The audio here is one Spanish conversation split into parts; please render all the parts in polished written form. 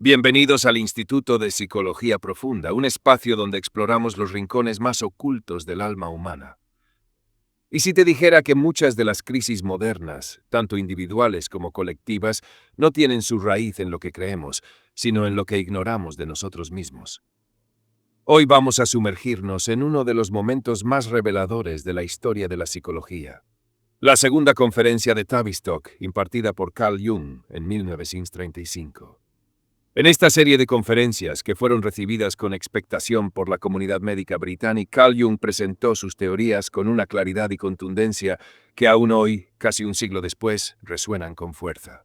Bienvenidos al Instituto de Psicología Profunda, un espacio donde exploramos los rincones más ocultos del alma humana. Y si te dijera que muchas de las crisis modernas, tanto individuales como colectivas, no tienen su raíz en lo que creemos, sino en lo que ignoramos de nosotros mismos. Hoy vamos a sumergirnos en uno de los momentos más reveladores de la historia de la psicología. La segunda conferencia de Tavistock, impartida por Carl Jung en 1935. En esta serie de conferencias, que fueron recibidas con expectación por la comunidad médica británica, Carl Jung presentó sus teorías con una claridad y contundencia que aún hoy, casi un siglo después, resuenan con fuerza.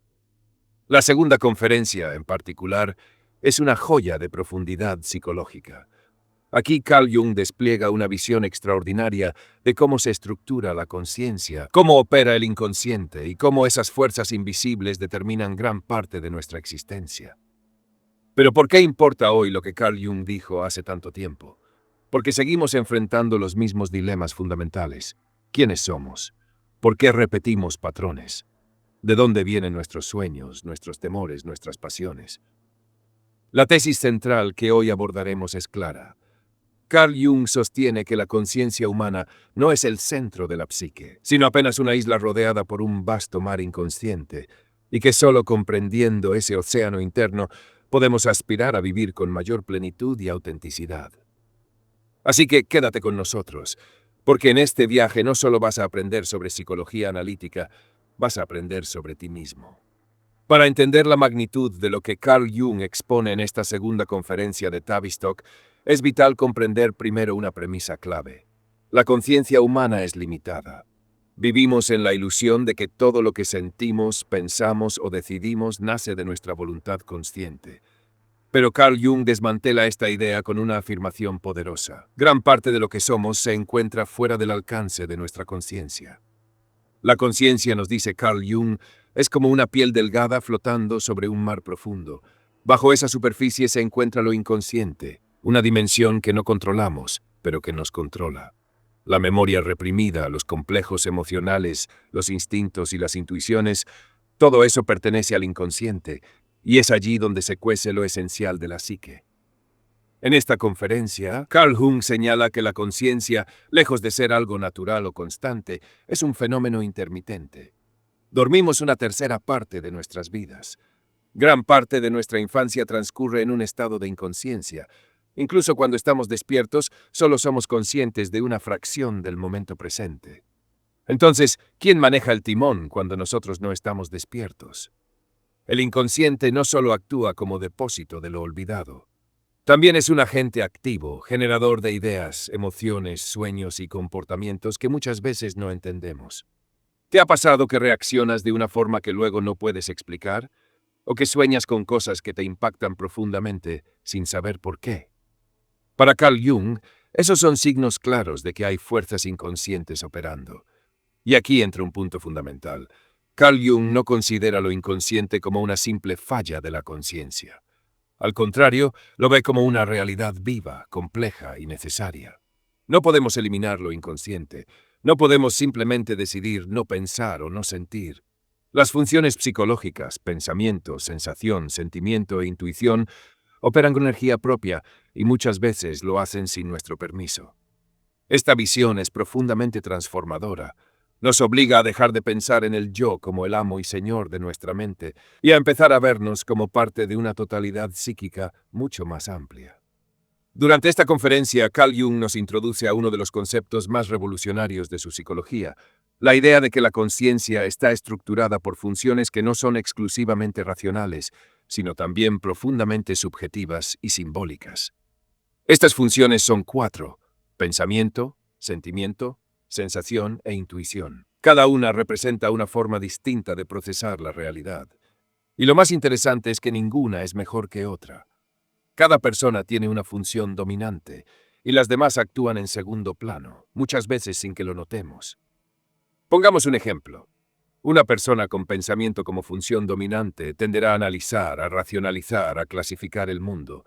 La segunda conferencia, en particular, es una joya de profundidad psicológica. Aquí Carl Jung despliega una visión extraordinaria de cómo se estructura la conciencia, cómo opera el inconsciente y cómo esas fuerzas invisibles determinan gran parte de nuestra existencia. Pero ¿por qué importa hoy lo que Carl Jung dijo hace tanto tiempo? Porque seguimos enfrentando los mismos dilemas fundamentales. ¿Quiénes somos? ¿Por qué repetimos patrones? ¿De dónde vienen nuestros sueños, nuestros temores, nuestras pasiones? La tesis central que hoy abordaremos es clara. Carl Jung sostiene que la conciencia humana no es el centro de la psique, sino apenas una isla rodeada por un vasto mar inconsciente, y que solo comprendiendo ese océano interno podemos aspirar a vivir con mayor plenitud y autenticidad. Así que quédate con nosotros, porque en este viaje no solo vas a aprender sobre psicología analítica, vas a aprender sobre ti mismo. Para entender la magnitud de lo que Carl Jung expone en esta segunda conferencia de Tavistock, es vital comprender primero una premisa clave. La conciencia humana es limitada. Vivimos en la ilusión de que todo lo que sentimos, pensamos o decidimos nace de nuestra voluntad consciente. Pero Carl Jung desmantela esta idea con una afirmación poderosa. Gran parte de lo que somos se encuentra fuera del alcance de nuestra conciencia. La conciencia, nos dice Carl Jung, es como una piel delgada flotando sobre un mar profundo. Bajo esa superficie se encuentra lo inconsciente, una dimensión que no controlamos, pero que nos controla. La memoria reprimida, los complejos emocionales, los instintos y las intuiciones, todo eso pertenece al inconsciente, y es allí donde se cuece lo esencial de la psique. En esta conferencia, Carl Jung señala que la conciencia, lejos de ser algo natural o constante, es un fenómeno intermitente. Dormimos una tercera parte de nuestras vidas. Gran parte de nuestra infancia transcurre en un estado de inconsciencia. Incluso cuando estamos despiertos, solo somos conscientes de una fracción del momento presente. Entonces, ¿quién maneja el timón cuando nosotros no estamos despiertos? El inconsciente no solo actúa como depósito de lo olvidado. También es un agente activo, generador de ideas, emociones, sueños y comportamientos que muchas veces no entendemos. ¿Te ha pasado que reaccionas de una forma que luego no puedes explicar? ¿O que sueñas con cosas que te impactan profundamente sin saber por qué? Para Carl Jung, esos son signos claros de que hay fuerzas inconscientes operando. Y aquí entra un punto fundamental. Carl Jung no considera lo inconsciente como una simple falla de la conciencia. Al contrario, lo ve como una realidad viva, compleja y necesaria. No podemos eliminar lo inconsciente. No podemos simplemente decidir no pensar o no sentir. Las funciones psicológicas, pensamiento, sensación, sentimiento e intuición, operan con energía propia y muchas veces lo hacen sin nuestro permiso. Esta visión es profundamente transformadora. Nos obliga a dejar de pensar en el yo como el amo y señor de nuestra mente y a empezar a vernos como parte de una totalidad psíquica mucho más amplia. Durante esta conferencia, Carl Jung nos introduce a uno de los conceptos más revolucionarios de su psicología, la idea de que la conciencia está estructurada por funciones que no son exclusivamente racionales, sino también profundamente subjetivas y simbólicas. Estas funciones son 4: pensamiento, sentimiento, sensación e intuición. Cada una representa una forma distinta de procesar la realidad. Y lo más interesante es que ninguna es mejor que otra. Cada persona tiene una función dominante, y las demás actúan en segundo plano, muchas veces sin que lo notemos. Pongamos un ejemplo. Una persona con pensamiento como función dominante tenderá a analizar, a racionalizar, a clasificar el mundo.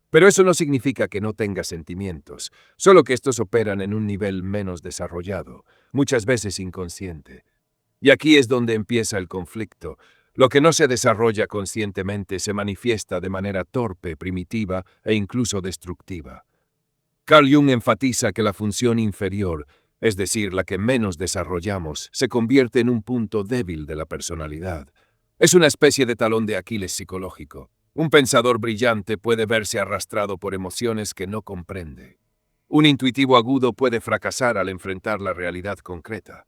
Pero eso no significa que no tenga sentimientos, solo que estos operan en un nivel menos desarrollado, muchas veces inconsciente. Y aquí es donde empieza el conflicto. Lo que no se desarrolla conscientemente se manifiesta de manera torpe, primitiva e incluso destructiva. Carl Jung enfatiza que la función inferior, es decir, la que menos desarrollamos, se convierte en un punto débil de la personalidad. Es una especie de talón de Aquiles psicológico. Un pensador brillante puede verse arrastrado por emociones que no comprende. Un intuitivo agudo puede fracasar al enfrentar la realidad concreta.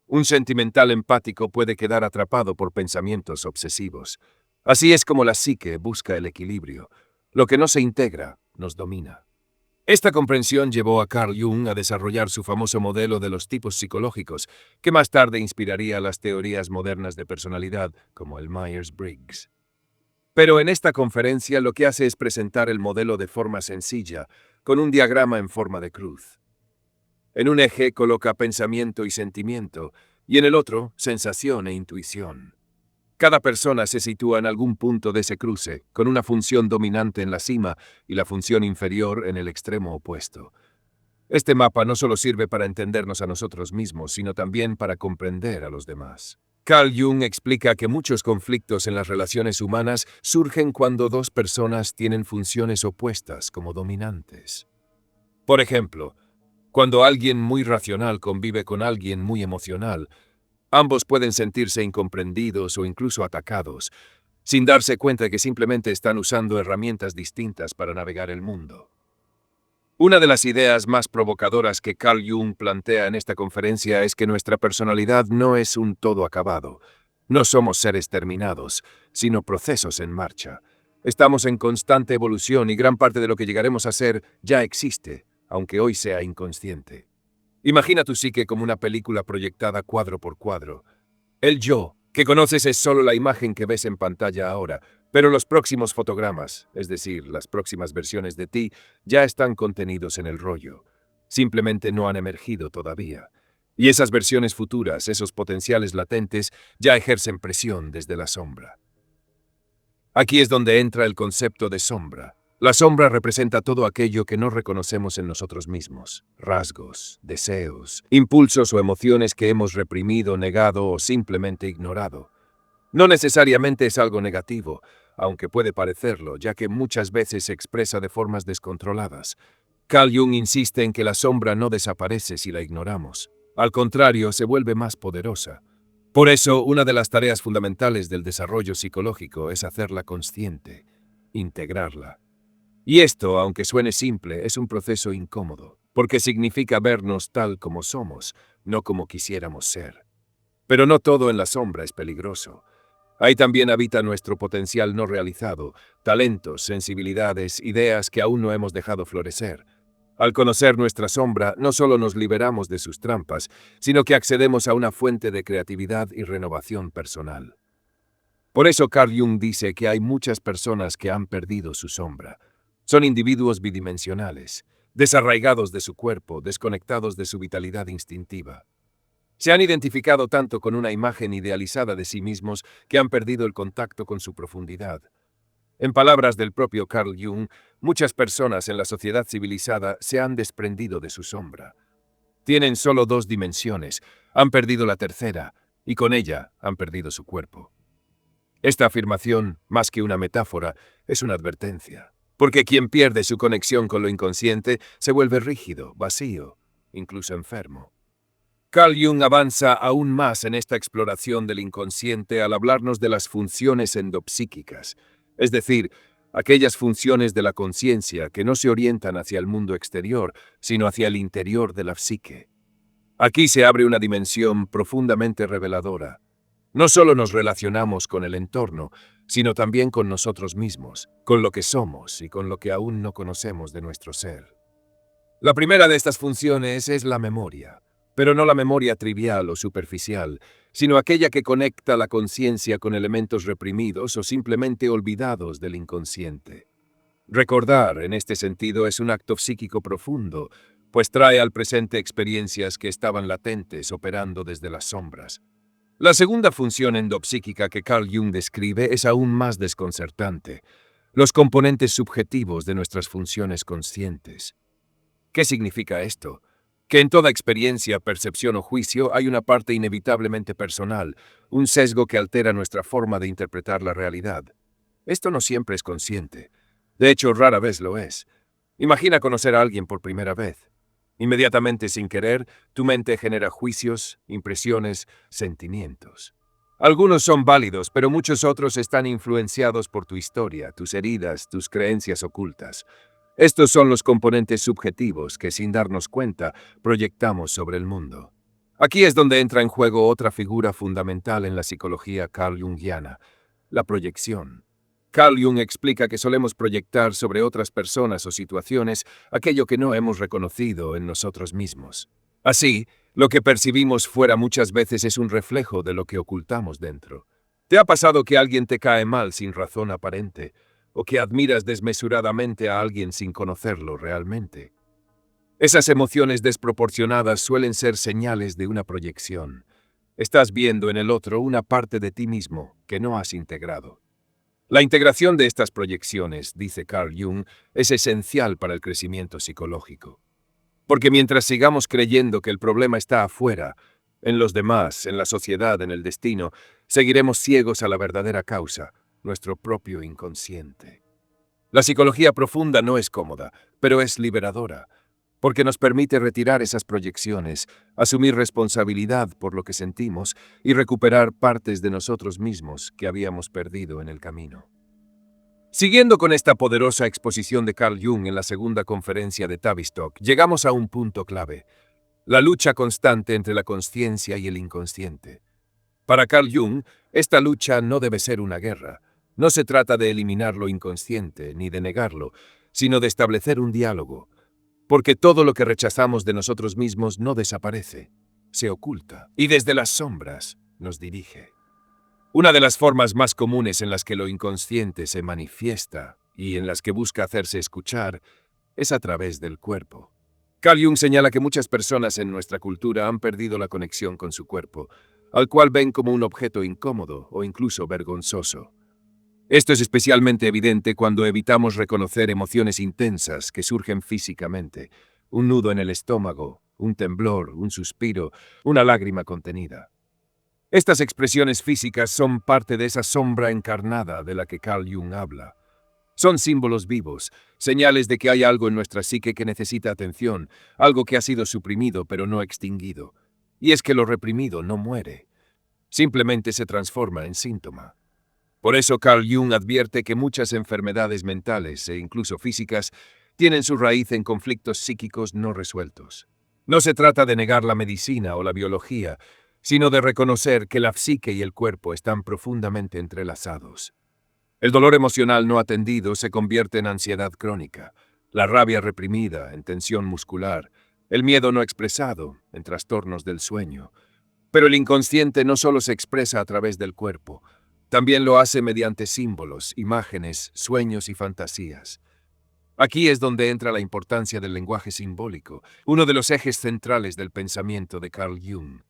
Un sentimental empático puede quedar atrapado por pensamientos obsesivos. Así es como la psique busca el equilibrio. Lo que no se integra, nos domina. Esta comprensión llevó a Carl Jung a desarrollar su famoso modelo de los tipos psicológicos, que más tarde inspiraría las teorías modernas de personalidad, como el Myers-Briggs. Pero en esta conferencia lo que hace es presentar el modelo de forma sencilla, con un diagrama en forma de cruz. En un eje coloca pensamiento y sentimiento, y en el otro, sensación e intuición. Cada persona se sitúa en algún punto de ese cruce, con una función dominante en la cima y la función inferior en el extremo opuesto. Este mapa no solo sirve para entendernos a nosotros mismos, sino también para comprender a los demás. Carl Jung explica que muchos conflictos en las relaciones humanas surgen cuando dos personas tienen funciones opuestas como dominantes. Por ejemplo, cuando alguien muy racional convive con alguien muy emocional, ambos pueden sentirse incomprendidos o incluso atacados, sin darse cuenta de que simplemente están usando herramientas distintas para navegar el mundo. Una de las ideas más provocadoras que Carl Jung plantea en esta conferencia es que nuestra personalidad no es un todo acabado. No somos seres terminados, sino procesos en marcha. Estamos en constante evolución y gran parte de lo que llegaremos a ser ya existe, aunque hoy sea inconsciente. Imagina tu psique como una película proyectada cuadro por cuadro. El yo que conoces es solo la imagen que ves en pantalla ahora, pero los próximos fotogramas, es decir, las próximas versiones de ti, ya están contenidos en el rollo. Simplemente no han emergido todavía. Y esas versiones futuras, esos potenciales latentes, ya ejercen presión desde la sombra. Aquí es donde entra el concepto de sombra. La sombra representa todo aquello que no reconocemos en nosotros mismos. Rasgos, deseos, impulsos o emociones que hemos reprimido, negado o simplemente ignorado. No necesariamente es algo negativo, aunque puede parecerlo, ya que muchas veces se expresa de formas descontroladas. Carl Jung insiste en que la sombra no desaparece si la ignoramos. Al contrario, se vuelve más poderosa. Por eso, una de las tareas fundamentales del desarrollo psicológico es hacerla consciente, integrarla. Y esto, aunque suene simple, es un proceso incómodo, porque significa vernos tal como somos, no como quisiéramos ser. Pero no todo en la sombra es peligroso. Ahí también habita nuestro potencial no realizado, talentos, sensibilidades, ideas que aún no hemos dejado florecer. Al conocer nuestra sombra, no solo nos liberamos de sus trampas, sino que accedemos a una fuente de creatividad y renovación personal. Por eso Carl Jung dice que hay muchas personas que han perdido su sombra. Son individuos bidimensionales, desarraigados de su cuerpo, desconectados de su vitalidad instintiva. Se han identificado tanto con una imagen idealizada de sí mismos que han perdido el contacto con su profundidad. En palabras del propio Carl Jung, muchas personas en la sociedad civilizada se han desprendido de su sombra. Tienen solo dos dimensiones, han perdido la tercera, y con ella han perdido su cuerpo. Esta afirmación, más que una metáfora, es una advertencia. Porque quien pierde su conexión con lo inconsciente se vuelve rígido, vacío, incluso enfermo. Carl Jung avanza aún más en esta exploración del inconsciente al hablarnos de las funciones endopsíquicas, es decir, aquellas funciones de la conciencia que no se orientan hacia el mundo exterior, sino hacia el interior de la psique. Aquí se abre una dimensión profundamente reveladora. No solo nos relacionamos con el entorno, sino también con nosotros mismos, con lo que somos y con lo que aún no conocemos de nuestro ser. La primera de estas funciones es la memoria, pero no la memoria trivial o superficial, sino aquella que conecta la conciencia con elementos reprimidos o simplemente olvidados del inconsciente. Recordar, en este sentido, es un acto psíquico profundo, pues trae al presente experiencias que estaban latentes operando desde las sombras. La segunda función endopsíquica que Carl Jung describe es aún más desconcertante: los componentes subjetivos de nuestras funciones conscientes. ¿Qué significa esto? Que en toda experiencia, percepción o juicio hay una parte inevitablemente personal, un sesgo que altera nuestra forma de interpretar la realidad. Esto no siempre es consciente. De hecho, rara vez lo es. Imagina conocer a alguien por primera vez. Inmediatamente, sin querer, tu mente genera juicios, impresiones, sentimientos. Algunos son válidos, pero muchos otros están influenciados por tu historia, tus heridas, tus creencias ocultas. Estos son los componentes subjetivos que, sin darnos cuenta, proyectamos sobre el mundo. Aquí es donde entra en juego otra figura fundamental en la psicología carl-jungiana, la proyección. Carl Jung explica que solemos proyectar sobre otras personas o situaciones aquello que no hemos reconocido en nosotros mismos. Así, lo que percibimos fuera muchas veces es un reflejo de lo que ocultamos dentro. ¿Te ha pasado que alguien te cae mal sin razón aparente? ¿O que admiras desmesuradamente a alguien sin conocerlo realmente? Esas emociones desproporcionadas suelen ser señales de una proyección. Estás viendo en el otro una parte de ti mismo que no has integrado. La integración de estas proyecciones, dice Carl Jung, es esencial para el crecimiento psicológico. Porque mientras sigamos creyendo que el problema está afuera, en los demás, en la sociedad, en el destino, seguiremos ciegos a la verdadera causa, nuestro propio inconsciente. La psicología profunda no es cómoda, pero es liberadora, porque nos permite retirar esas proyecciones, asumir responsabilidad por lo que sentimos y recuperar partes de nosotros mismos que habíamos perdido en el camino. Siguiendo con esta poderosa exposición de Carl Jung en la segunda conferencia de Tavistock, llegamos a un punto clave: la lucha constante entre la consciencia y el inconsciente. Para Carl Jung, esta lucha no debe ser una guerra. No se trata de eliminar lo inconsciente ni de negarlo, sino de establecer un diálogo. Porque todo lo que rechazamos de nosotros mismos no desaparece, se oculta y desde las sombras nos dirige. Una de las formas más comunes en las que lo inconsciente se manifiesta y en las que busca hacerse escuchar es a través del cuerpo. Carl Jung señala que muchas personas en nuestra cultura han perdido la conexión con su cuerpo, al cual ven como un objeto incómodo o incluso vergonzoso. Esto es especialmente evidente cuando evitamos reconocer emociones intensas que surgen físicamente: un nudo en el estómago, un temblor, un suspiro, una lágrima contenida. Estas expresiones físicas son parte de esa sombra encarnada de la que Carl Jung habla. Son símbolos vivos, señales de que hay algo en nuestra psique que necesita atención, algo que ha sido suprimido pero no extinguido. Y es que lo reprimido no muere, simplemente se transforma en síntoma. Por eso Carl Jung advierte que muchas enfermedades mentales e incluso físicas tienen su raíz en conflictos psíquicos no resueltos. No se trata de negar la medicina o la biología, sino de reconocer que la psique y el cuerpo están profundamente entrelazados. El dolor emocional no atendido se convierte en ansiedad crónica, la rabia reprimida en tensión muscular, el miedo no expresado en trastornos del sueño. Pero el inconsciente no solo se expresa a través del cuerpo, también lo hace mediante símbolos, imágenes, sueños y fantasías. Aquí es donde entra la importancia del lenguaje simbólico, uno de los ejes centrales del pensamiento de Carl Jung.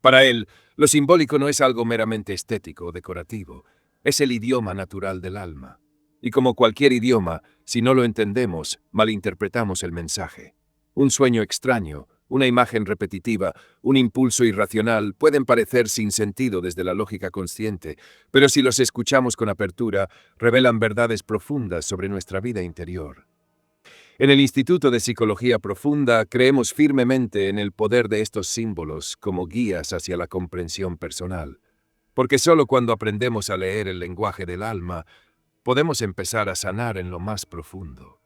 Para él, lo simbólico no es algo meramente estético o decorativo, es el idioma natural del alma. Y como cualquier idioma, si no lo entendemos, malinterpretamos el mensaje. Un sueño extraño, una imagen repetitiva, un impulso irracional pueden parecer sin sentido desde la lógica consciente, pero si los escuchamos con apertura, revelan verdades profundas sobre nuestra vida interior. En el Instituto de Psicología Profunda creemos firmemente en el poder de estos símbolos como guías hacia la comprensión personal, porque solo cuando aprendemos a leer el lenguaje del alma, podemos empezar a sanar en lo más profundo.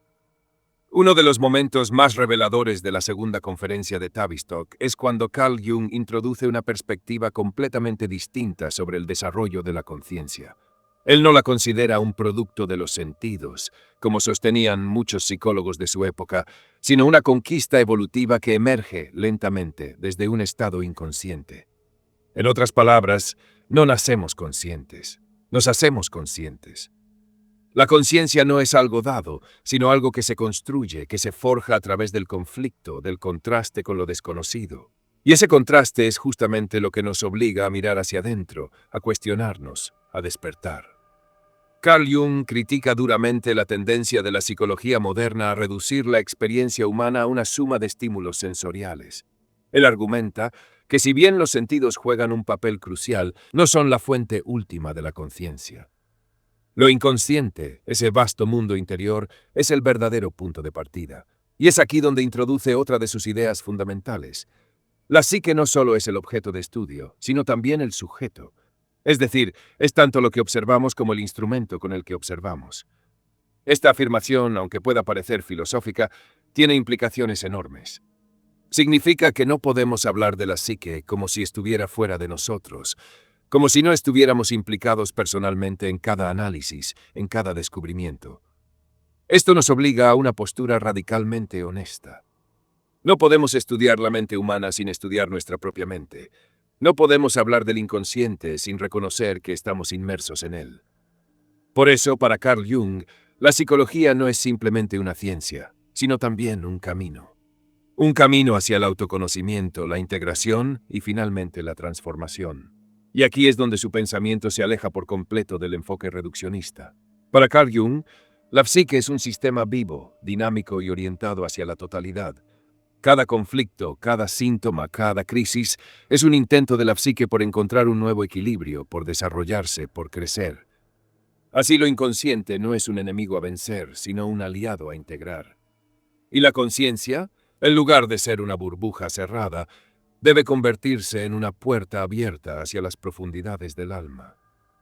Uno de los momentos más reveladores de la segunda conferencia de Tavistock es cuando Carl Jung introduce una perspectiva completamente distinta sobre el desarrollo de la conciencia. Él no la considera un producto de los sentidos, como sostenían muchos psicólogos de su época, sino una conquista evolutiva que emerge lentamente desde un estado inconsciente. En otras palabras, no nacemos conscientes, nos hacemos conscientes. La conciencia no es algo dado, sino algo que se construye, que se forja a través del conflicto, del contraste con lo desconocido. Y ese contraste es justamente lo que nos obliga a mirar hacia adentro, a cuestionarnos, a despertar. Carl Jung critica duramente la tendencia de la psicología moderna a reducir la experiencia humana a una suma de estímulos sensoriales. Él argumenta que si bien los sentidos juegan un papel crucial, no son la fuente última de la conciencia. Lo inconsciente, ese vasto mundo interior, es el verdadero punto de partida. Y es aquí donde introduce otra de sus ideas fundamentales. La psique no solo es el objeto de estudio, sino también el sujeto. Es decir, es tanto lo que observamos como el instrumento con el que observamos. Esta afirmación, aunque pueda parecer filosófica, tiene implicaciones enormes. Significa que no podemos hablar de la psique como si estuviera fuera de nosotros, como si no estuviéramos implicados personalmente en cada análisis, en cada descubrimiento. Esto nos obliga a una postura radicalmente honesta. No podemos estudiar la mente humana sin estudiar nuestra propia mente. No podemos hablar del inconsciente sin reconocer que estamos inmersos en él. Por eso, para Carl Jung, la psicología no es simplemente una ciencia, sino también un camino. Un camino hacia el autoconocimiento, la integración y finalmente la transformación. Y aquí es donde su pensamiento se aleja por completo del enfoque reduccionista. Para Carl Jung, la psique es un sistema vivo, dinámico y orientado hacia la totalidad. Cada conflicto, cada síntoma, cada crisis es un intento de la psique por encontrar un nuevo equilibrio, por desarrollarse, por crecer. Así lo inconsciente no es un enemigo a vencer, sino un aliado a integrar. Y la conciencia, en lugar de ser una burbuja cerrada, debe convertirse en una puerta abierta hacia las profundidades del alma.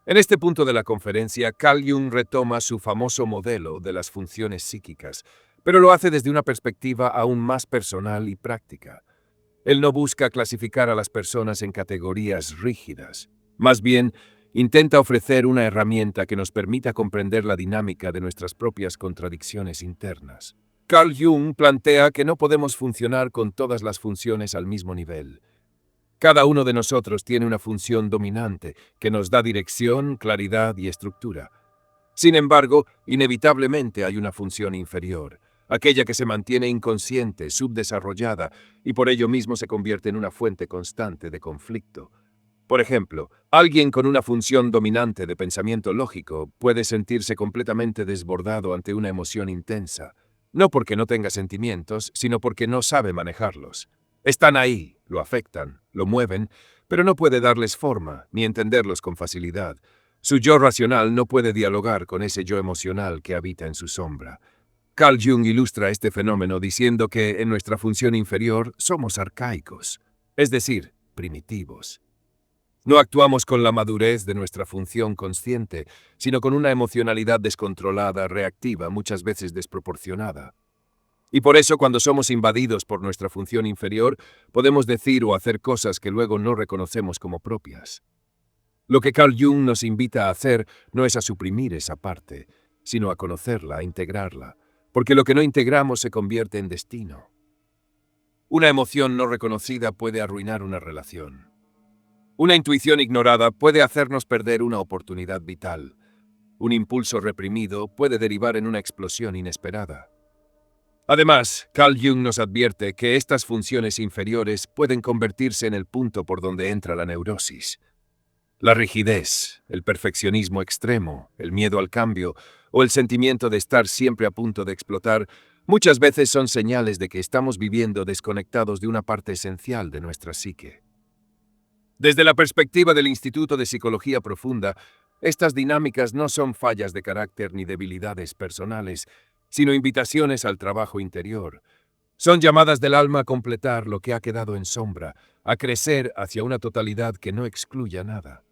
En este punto de la conferencia, Carl Jung retoma su famoso modelo de las funciones psíquicas, pero lo hace desde una perspectiva aún más personal y práctica. Él no busca clasificar a las personas en categorías rígidas. Más bien, intenta ofrecer una herramienta que nos permita comprender la dinámica de nuestras propias contradicciones internas. Carl Jung plantea que no podemos funcionar con todas las funciones al mismo nivel. Cada uno de nosotros tiene una función dominante que nos da dirección, claridad y estructura. Sin embargo, inevitablemente hay una función inferior, aquella que se mantiene inconsciente, subdesarrollada, y por ello mismo se convierte en una fuente constante de conflicto. Por ejemplo, alguien con una función dominante de pensamiento lógico puede sentirse completamente desbordado ante una emoción intensa, no porque no tenga sentimientos, sino porque no sabe manejarlos. Están ahí, lo afectan, lo mueven, pero no puede darles forma, ni entenderlos con facilidad. Su yo racional no puede dialogar con ese yo emocional que habita en su sombra. Carl Jung ilustra este fenómeno diciendo que en nuestra función inferior somos arcaicos, es decir, primitivos. No actuamos con la madurez de nuestra función consciente, sino con una emocionalidad descontrolada, reactiva, muchas veces desproporcionada. Y por eso, cuando somos invadidos por nuestra función inferior, podemos decir o hacer cosas que luego no reconocemos como propias. Lo que Carl Jung nos invita a hacer no es a suprimir esa parte, sino a conocerla, a integrarla, porque lo que no integramos se convierte en destino. Una emoción no reconocida puede arruinar una relación. Una intuición ignorada puede hacernos perder una oportunidad vital. Un impulso reprimido puede derivar en una explosión inesperada. Además, Carl Jung nos advierte que estas funciones inferiores pueden convertirse en el punto por donde entra la neurosis. La rigidez, el perfeccionismo extremo, el miedo al cambio o el sentimiento de estar siempre a punto de explotar, muchas veces son señales de que estamos viviendo desconectados de una parte esencial de nuestra psique. Desde la perspectiva del Instituto de Psicología Profunda, estas dinámicas no son fallas de carácter ni debilidades personales, sino invitaciones al trabajo interior. Son llamadas del alma a completar lo que ha quedado en sombra, a crecer hacia una totalidad que no excluya nada.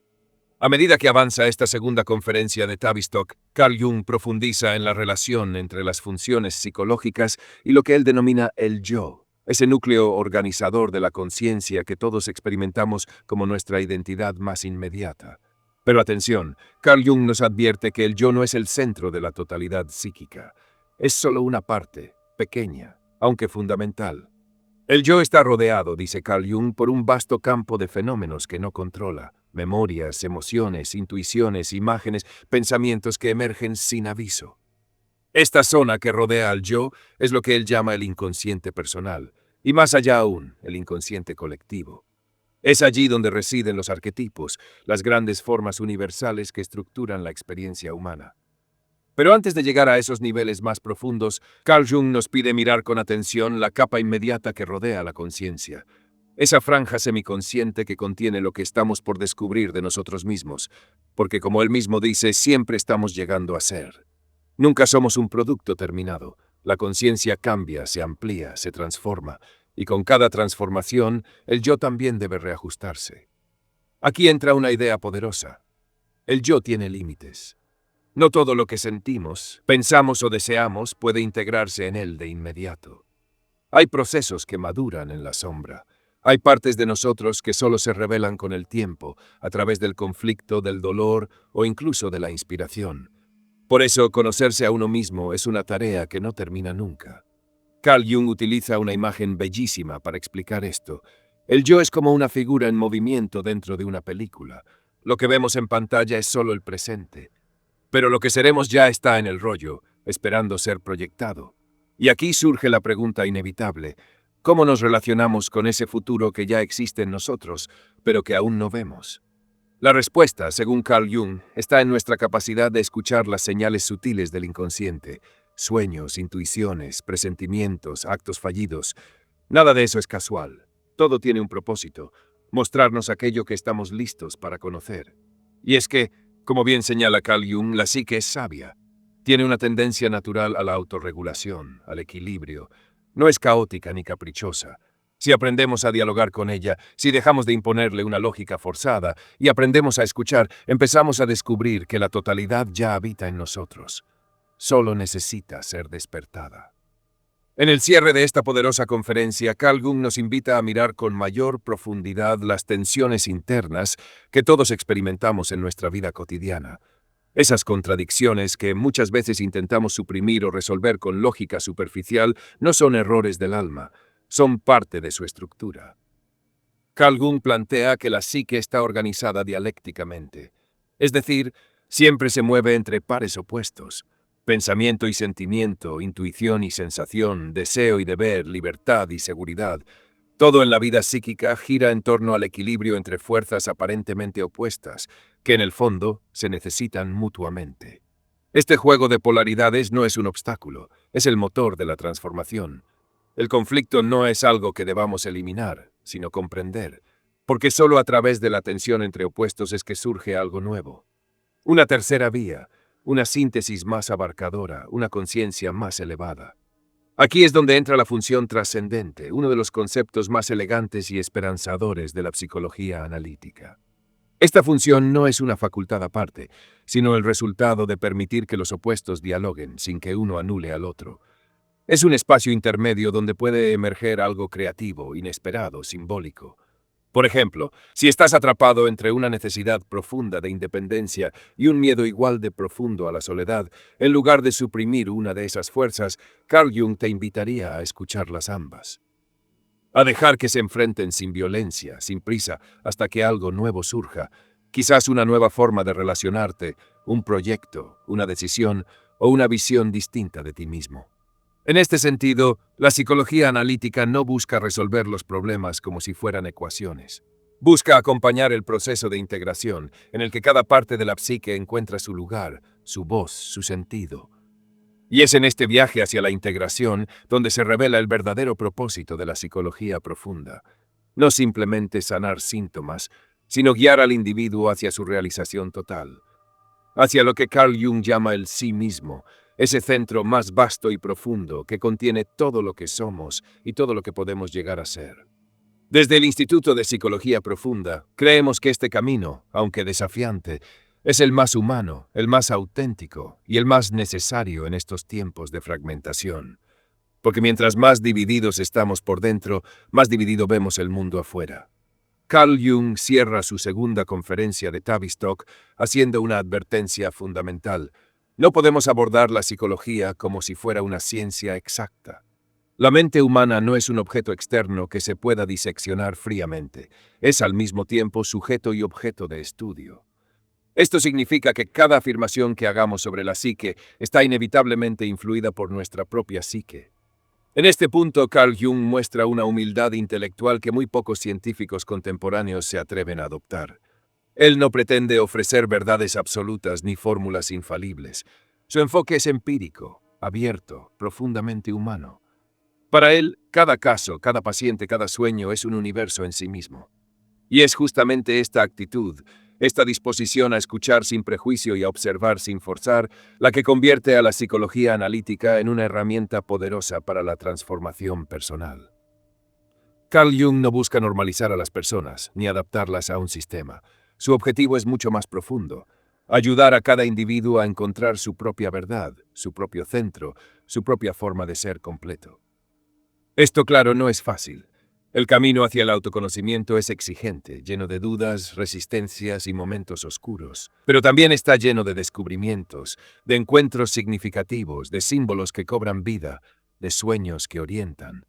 A medida que avanza esta segunda conferencia de Tavistock, Carl Jung profundiza en la relación entre las funciones psicológicas y lo que él denomina el yo, ese núcleo organizador de la conciencia que todos experimentamos como nuestra identidad más inmediata. Pero atención, Carl Jung nos advierte que el yo no es el centro de la totalidad psíquica. Es solo una parte, pequeña, aunque fundamental. El yo está rodeado, dice Carl Jung, por un vasto campo de fenómenos que no controla. Memorias, emociones, intuiciones, imágenes, pensamientos que emergen sin aviso. Esta zona que rodea al yo es lo que él llama el inconsciente personal, y más allá aún, el inconsciente colectivo. Es allí donde residen los arquetipos, las grandes formas universales que estructuran la experiencia humana. Pero antes de llegar a esos niveles más profundos, Carl Jung nos pide mirar con atención la capa inmediata que rodea la conciencia. Esa franja semiconsciente que contiene lo que estamos por descubrir de nosotros mismos, porque como él mismo dice, siempre estamos llegando a ser. Nunca somos un producto terminado. La conciencia cambia, se amplía, se transforma, y con cada transformación, el yo también debe reajustarse. Aquí entra una idea poderosa. El yo tiene límites. No todo lo que sentimos, pensamos o deseamos puede integrarse en él de inmediato. Hay procesos que maduran en la sombra. Hay partes de nosotros que solo se revelan con el tiempo, a través del conflicto, del dolor o incluso de la inspiración. Por eso, conocerse a uno mismo es una tarea que no termina nunca. Carl Jung utiliza una imagen bellísima para explicar esto. El yo es como una figura en movimiento dentro de una película. Lo que vemos en pantalla es solo el presente. Pero lo que seremos ya está en el rollo, esperando ser proyectado. Y aquí surge la pregunta inevitable: ¿cómo nos relacionamos con ese futuro que ya existe en nosotros, pero que aún no vemos? La respuesta, según Carl Jung, está en nuestra capacidad de escuchar las señales sutiles del inconsciente: sueños, intuiciones, presentimientos, actos fallidos. Nada de eso es casual. Todo tiene un propósito: mostrarnos aquello que estamos listos para conocer. Y es que, como bien señala Carl Jung, la psique es sabia. Tiene una tendencia natural a la autorregulación, al equilibrio. No es caótica ni caprichosa. Si aprendemos a dialogar con ella, si dejamos de imponerle una lógica forzada y aprendemos a escuchar, empezamos a descubrir que la totalidad ya habita en nosotros. Solo necesita ser despertada. En el cierre de esta poderosa conferencia, Carl Jung nos invita a mirar con mayor profundidad las tensiones internas que todos experimentamos en nuestra vida cotidiana. Esas contradicciones que muchas veces intentamos suprimir o resolver con lógica superficial no son errores del alma, son parte de su estructura. Carl Jung plantea que la psique está organizada dialécticamente, es decir, siempre se mueve entre pares opuestos: pensamiento y sentimiento, intuición y sensación, deseo y deber, libertad y seguridad. Todo en la vida psíquica gira en torno al equilibrio entre fuerzas aparentemente opuestas, que en el fondo se necesitan mutuamente. Este juego de polaridades no es un obstáculo, es el motor de la transformación. El conflicto no es algo que debamos eliminar, sino comprender, porque solo a través de la tensión entre opuestos es que surge algo nuevo. Una tercera vía, una síntesis más abarcadora, una conciencia más elevada. Aquí es donde entra la función trascendente, uno de los conceptos más elegantes y esperanzadores de la psicología analítica. Esta función no es una facultad aparte, sino el resultado de permitir que los opuestos dialoguen sin que uno anule al otro. Es un espacio intermedio donde puede emerger algo creativo, inesperado, simbólico. Por ejemplo, si estás atrapado entre una necesidad profunda de independencia y un miedo igual de profundo a la soledad, en lugar de suprimir una de esas fuerzas, Carl Jung te invitaría a escucharlas ambas. A dejar que se enfrenten sin violencia, sin prisa, hasta que algo nuevo surja. Quizás una nueva forma de relacionarte, un proyecto, una decisión o una visión distinta de ti mismo. En este sentido, la psicología analítica no busca resolver los problemas como si fueran ecuaciones. Busca acompañar el proceso de integración, en el que cada parte de la psique encuentra su lugar, su voz, su sentido. Y es en este viaje hacia la integración donde se revela el verdadero propósito de la psicología profunda. No simplemente sanar síntomas, sino guiar al individuo hacia su realización total. Hacia lo que Carl Jung llama el sí mismo, ese centro más vasto y profundo que contiene todo lo que somos y todo lo que podemos llegar a ser. Desde el Instituto de Psicología Profunda, creemos que este camino, aunque desafiante, es el más humano, el más auténtico y el más necesario en estos tiempos de fragmentación. Porque mientras más divididos estamos por dentro, más dividido vemos el mundo afuera. Carl Jung cierra su segunda conferencia de Tavistock haciendo una advertencia fundamental. No podemos abordar la psicología como si fuera una ciencia exacta. La mente humana no es un objeto externo que se pueda diseccionar fríamente. Es al mismo tiempo sujeto y objeto de estudio. Esto significa que cada afirmación que hagamos sobre la psique está inevitablemente influida por nuestra propia psique. En este punto, Carl Jung muestra una humildad intelectual que muy pocos científicos contemporáneos se atreven a adoptar. Él no pretende ofrecer verdades absolutas ni fórmulas infalibles. Su enfoque es empírico, abierto, profundamente humano. Para él, cada caso, cada paciente, cada sueño es un universo en sí mismo. Y es justamente esta actitud, esta disposición a escuchar sin prejuicio y a observar sin forzar, la que convierte a la psicología analítica en una herramienta poderosa para la transformación personal. Carl Jung no busca normalizar a las personas, ni adaptarlas a un sistema. Su objetivo es mucho más profundo: ayudar a cada individuo a encontrar su propia verdad, su propio centro, su propia forma de ser completo. Esto, claro, no es fácil. El camino hacia el autoconocimiento es exigente, lleno de dudas, resistencias y momentos oscuros. Pero también está lleno de descubrimientos, de encuentros significativos, de símbolos que cobran vida, de sueños que orientan.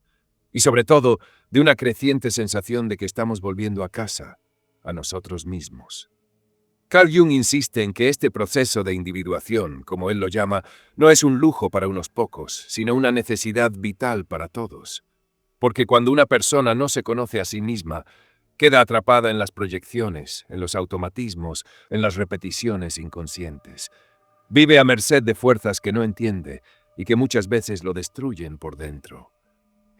Y sobre todo, de una creciente sensación de que estamos volviendo a casa, a nosotros mismos. Carl Jung insiste en que este proceso de individuación, como él lo llama, no es un lujo para unos pocos, sino una necesidad vital para todos. Porque cuando una persona no se conoce a sí misma, queda atrapada en las proyecciones, en los automatismos, en las repeticiones inconscientes. Vive a merced de fuerzas que no entiende y que muchas veces lo destruyen por dentro.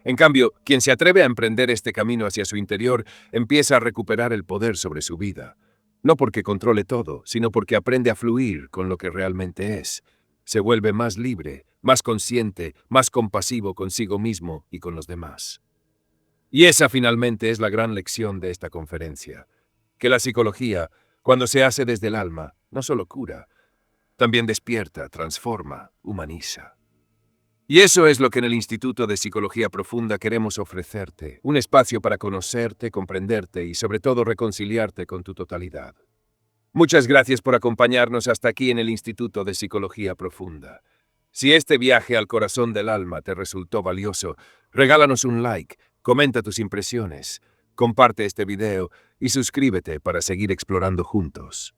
En cambio, quien se atreve a emprender este camino hacia su interior empieza a recuperar el poder sobre su vida. No porque controle todo, sino porque aprende a fluir con lo que realmente es. Se vuelve más libre, más consciente, más compasivo consigo mismo y con los demás. Y esa finalmente es la gran lección de esta conferencia: que la psicología, cuando se hace desde el alma, no solo cura, también despierta, transforma, humaniza. Y eso es lo que en el Instituto de Psicología Profunda queremos ofrecerte: un espacio para conocerte, comprenderte y sobre todo reconciliarte con tu totalidad. Muchas gracias por acompañarnos hasta aquí en el Instituto de Psicología Profunda. Si este viaje al corazón del alma te resultó valioso, regálanos un like, comenta tus impresiones, comparte este video y suscríbete para seguir explorando juntos.